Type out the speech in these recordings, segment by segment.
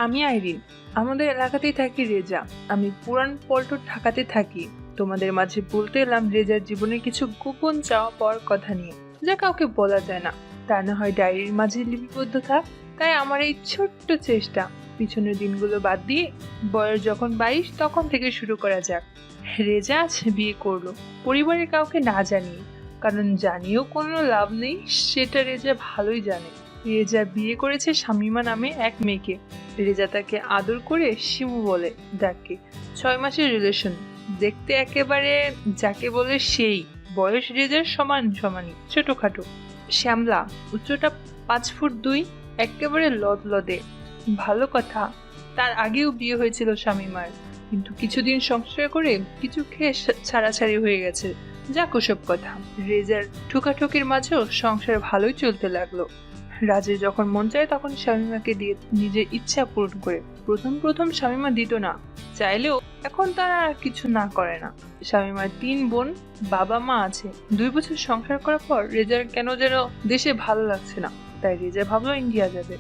আমি আইরিন, আমাদের এলাকাতেই থাকি রেজা। আমি পুরান পল্টন ঢাকাতে থাকি। তোমাদের মাঝে বলতে এলাম রেজার জীবনের কিছু গোপন চাওয়া পাওয়ার কথা নিয়ে, যা কাউকে বলা যায় না। তা না হয় ডায়েরির মাঝে লিপিবদ্ধ থাক। তাই আমার এই ছোট্ট চেষ্টা, পিছনের দিনগুলো বাদ দিয়ে বয়স যখন 22 তখন থেকে শুরু করা যাক। রেজা আজ বিয়ে করলো, পরিবারের কাউকে না জানিয়ে, কারণ জানিয়েও কোনো লাভ নেই, সেটা রেজা ভালোই জানে। রেজা বিয়ে করেছে শামিমা নামে এক মেয়েকে। রেজা তাকে আদর করে শিমু বলে ডাকে। 6 মাসের রিলেশন, দেখতে একেবারে যাকে বলে সেই। বয়স রেজার সমান সমানই, ছোটখাটো। শ্যামলা, উচ্চতা 5 ফুট 2, একেবারে লদলদে। ভালো কথা, তার আগেও বিয়ে হয়েছিল শামিমার, কিন্তু কিছুদিন সংসার করে কিছু খেয়ে ছাড়াছাড়ি হয়ে গেছে। যাক ওসব কথা। রেজার ঠুকাঠুকির মাঝেও সংসার ভালোই চলতে লাগলো। রাজের যখন মন চায় তখন শামিমাকে দিয়ে নিজের ইচ্ছা পূরণ করে। প্রথম প্রথম শামিমা দিত না, চাইলেও। এখন তারা আর কিছু না করে না। শামিমার 3 বোন, বাবা মা আছে। 2 বছর সংসার করার পর রেজার কেন যেন দেশে ভালো লাগছে না, তাই রেজা ভাবলো ইন্ডিয়া যাবে।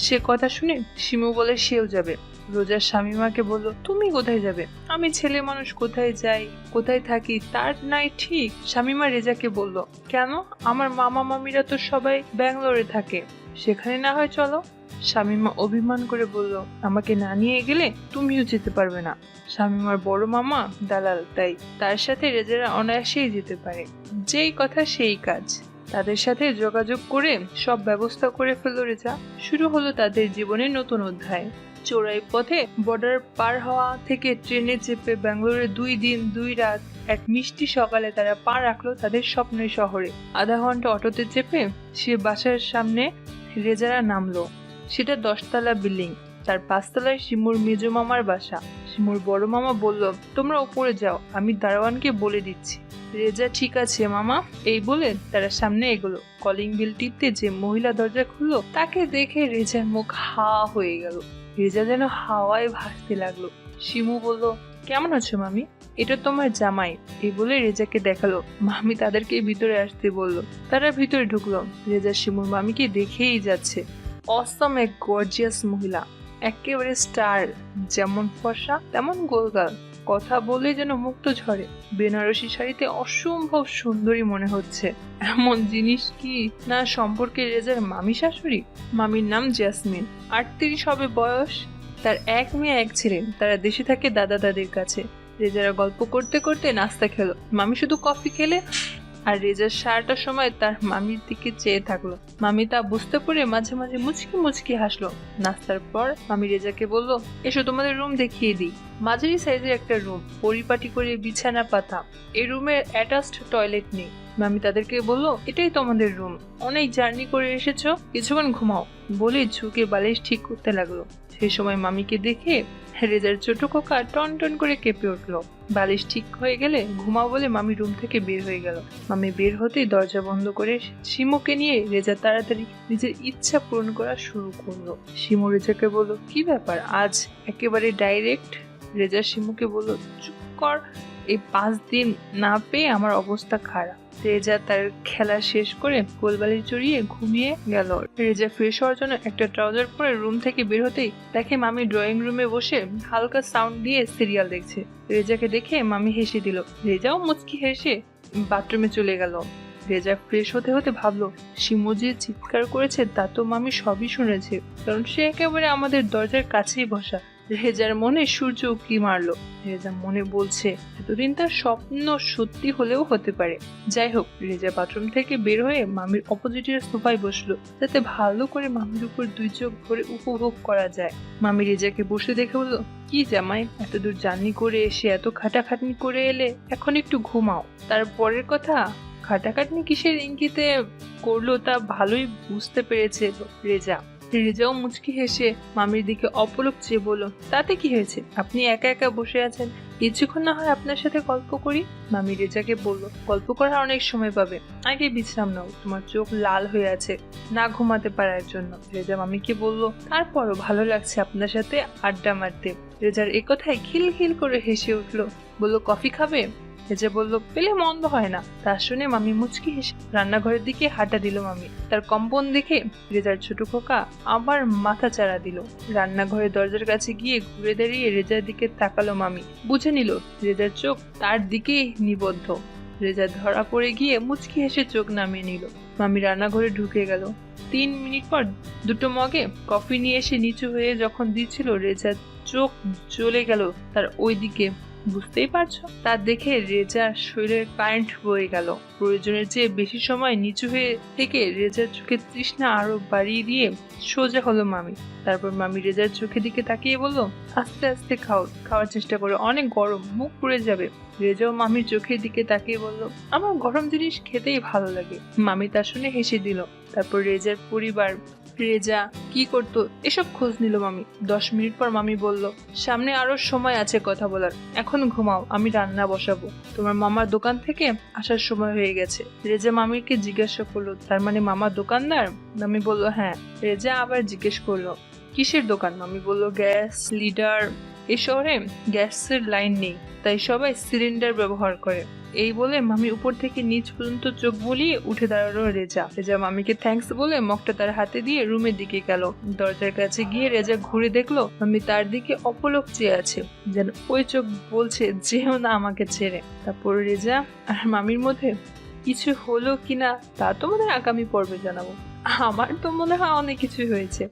সে কথা শুনে শিমু বলে সেও যাবে। রোজার শামিমাকে বলল, তুমি কোথায় যাবে? আমি ছেলে মানুষ, কোথায় যাই কোথায় থাকি তার নাই ঠিক। শামিমা রেজাকে বলল, কেন? আমার মামা মামিরা তো সবাই ব্যাঙ্গালোরে থাকে, সেখানে না হয় চলো। শামিমা অভিমান করে বলল, আমাকে না নিয়ে গেলে তুমিও যেতে পারবে না। শামিমার বড় মামা দালাল, তাই তার সাথে রেজারা অনায়াসেই যেতে পারে। যেই কথা সেই কাজ। তাদের সাথে যোগাযোগ করে সব ব্যবস্থা করে ফেলল রেজা। শুরু হলো তাদের জীবনের নতুন অধ্যায়। চোরাই পথে বর্ডার পার হওয়া থেকে ট্রেনে চেপে ব্যাঙ্গালোরে 2 দিন 2 রাত, এক মিষ্টি সকালে তারা পা রাখলো তাদের স্বপ্নের শহরে। আধা ঘন্টা অটোতে চেপে সে বাসার সামনে রেজারা নামলো। সেটা 10 তলা বিল্ডিং, তার 5 তলায় শিমুর মেজো মামার বাসা। শিমুর বড় মামা বলল, তোমরা উপরে যাও, আমি দারোয়ানকে বলে দিচ্ছি। রেজা, ঠিক আছে মামা, এই বলে তারা সামনে এগোলো। কলিং বেল টিপতে যে মহিলা দরজা খুললো, তাকে দেখে রেজার মুখ হা হয়ে গেল। রেজা যেন হাওয়ায় ভাসতে লাগলো। শিমু বলল, কেমন আছো মামি? এটা তোমার জামাই। এই বলে রেজাকে দেখালো। মামি তাদেরকে ভিতরে আসতে বলল। তারা ভিতরে ঢুকলো। রেজা শিমুর মামিকে দেখেই যাচ্ছে। অসম এক গর্জিয়াস মহিলা, একেবারে স্টার। যেমন ফর্সা তেমন গোলগাল, কথা বলে যেন মুক্ত ঝরে। বেনারসি শাড়িতে অসম্ভব সুন্দরী মনে হচ্ছে। এমন জিনিস কি না সম্পর্কে রেজার মামি শাশুড়ি। মামির নাম জেসমিন, 38 হবে বয়স। তার 1 মেয়ে 1 ছেলে। তারা দেশে থাকে দাদা দাদির কাছে। রেজারা গল্প করতে করতে নাস্তা খেলো। মামি শুধু কফি খেলে, আর রেজার সারাটা সময় তার মামির দিকে চেয়ে থাকলো। মামি তা বুঝতে পেরে মাঝে মাঝে মুচকি মুচকি হাসলো। নাস্তার পর মামি রেজাকে বলল, এসো তোমাদের রুম দেখিয়ে দিই। মাঝারি সাইজের একটা রুম, পরিপাটি করে বিছানা পাতা। এই রুমের অ্যাটাচড টয়লেট নেই। মামি তাদেরকে বলল, এটাই তোমাদের রুম, অনেক জার্নি করে এসেছো, কিছুক্ষণ ঘুমাও বলে ঝুঁকে বালিশ ঠিক করতে লাগলো। সেই সময় মামিকে দেখে রেজার ছোট খোকা টন টন করে কেঁপে উঠলো। বালিশ ঠিক হয়ে গেলে ঘুমাও বলে মামি রুম থেকে বের হয়ে গেল। মামি বের হতেই দরজা বন্ধ করে শিমুকে নিয়ে রেজা তাড়াতাড়ি নিজের ইচ্ছা পূরণ করা শুরু করলো। শিমু রেজাকে বলল, কি ব্যাপার আজ একেবারে ডাইরেক্ট? রেজা শিমুকে বলল, চুপ কর, এই 5 দিন না পেয়ে আমার অবস্থা খারাপ। রেজা তার খেলা শেষ করে কোলবালিশ জড়িয়ে ঘুমিয়ে গেল। রেজা ফ্রেশ হওয়ার জন্য একটা ট্রাউজার পরে রুম থেকে বের হতেই দেখে মামি ড্রয়িং রুমে বসে হালকা সাউন্ড দিয়ে সিরিয়াল দেখছে। রেজাকে দেখে মামি হেসে দিল। রেজাও মুচকি হেসে বাথরুমে চলে গেল। রেজা ফ্রেশ হতে হতে ভাবলো, শিমু যে চিৎকার করেছে তা তো মামি সবই শুনেছে, কারণ সে একেবারে আমাদের দরজার কাছেই বসা। রেজার মনে সূর্য উঁকি মারলো। রেজা মনে বলছে, এতদিন তার স্বপ্ন সত্যি হলেও হতে পারে। যাই হোক, রেজা বাথরুম থেকে বের হয়ে মামির অপোজিটের সোফায় বসলো, যাতে ভালো করে মামির উপর 2 চোখ ভরে উপভোগ করা যায়। মামি রেজাকে বসে দেখে বলল, কি জামাই, এত দূর জার্নি করে এসে এত খাটাখাটনি করে এলে, এখন একটু ঘুমাও। তারপরের কথা খাটাখাটনি কিসের ইঙ্গিতে করলো তা ভালোই বুঝতে পেরেছে রেজা। রেজাও মুচকি হেসে মামির দিকে অপলক চেয়ে বলল, তাতে কি হয়েছে, আপনি একা একা বসে আছেন, কিছুক্ষণ না হয় আপনার সাথে গল্প করি। মামি রেজাকে বলল, গল্প করার অনেক সময় পাবে, আগে বিশ্রাম নাও, তোমার চোখ লাল হয়ে আছে না ঘুমাতে পারার জন্য। রেজা মামিকে বলল, তারপরও ভালো লাগছে আপনার সাথে আড্ডা মারতে। রেজার একথায় খিলখিল করে হেসে উঠলো, বলল, কফি খাবে? রেজা বলল, পেলে মন্দ হয় না। তা শুনে মামি মুচকি হেসে রান্নাঘরের দিকে হাঁটা দিল। মামি তার কম্পন দেখে রেজার ছোট খোকা আবার মাথা চাড়া দিল। রান্নাঘরের দরজার কাছে গিয়ে ঘুরে দাঁড়িয়ে রেজার দিকে তাকালো মামি। বুঝে নিল রেজার চোখ তার দিকেই নিবদ্ধ। রেজা ধরা পড়ে গিয়ে মুচকি হেসে চোখ নামিয়ে নিল। মামি রান্নাঘরে ঢুকে গেল। 3 মিনিট পর দুটো মগে কফি নিয়ে এসে নিচু হয়ে যখন দিচ্ছিল, রেজার চোখ জ্বলে গেল তার ওই দিকে। বুঝতেই পারছো? তা দেখে রেজার শরীরের কারেন্ট বয়ে গেল। প্রয়োজনের চেয়ে বেশি সময় নিচু হয়ে থেকে রেজার চোখে তৃষ্ণা আরো বাড়িয়ে দিয়ে সোজা হলো মামি। তারপর মামি রেজার চোখের দিকে তাকিয়ে বলল, আস্তে আস্তে খাওয়ার চেষ্টা করো, অনেক গরম, মুখ পুড়ে যাবে। রেজাও মামির চোখের দিকে তাকিয়ে বলল, আমার গরম জিনিস খেতেই ভালো লাগে। মামি তা শুনে হেসে দিল। তারপর রেজার পরিবার রেজা কি করতো এসব খোঁজ নিল মামি। 10 মিনিট পর মামি বলল, সামনে আরো সময় আছে কথা বলার, এখন ঘুমাও, আমি রান্না বসাবো। তোমার মামার দোকান থেকে আসার সময় হয়ে গেছে। রেজা মামিকে জিজ্ঞাসা করলো, তার মানে মামা দোকানদার? মামি বলল, হ্যাঁ। রেজা আবার জিজ্ঞেস করলো, কিসের দোকান? মামি বলল, গ্যাস লিডার। এই শহরে গ্যাসের লাইন নেই, তাই সবাই সিলিন্ডার ব্যবহার করে। এই বলে মামি উপর থেকে নিচ পর্যন্ত চোখ বুলিয়ে উঠে দাঁড়ালো রেজা। রেজা মামিকে থ্যাঙ্কস বলে মগটা তার হাতে দিয়ে রুমের দিকে গেল। দরজার কাছে গিয়ে রেজা ঘুরে দেখলো মামি তার দিকে অপলক চেয়ে আছে, যেন ওই চোখ বলছে যেও না আমাকে ছেড়ে। তারপর রেজা আর মামির মধ্যে কিছু হলো কিনা তা তোমাদের আগামী পর্বে জানাবো। আমার তো মনে হয় অনেক কিছু হয়েছে।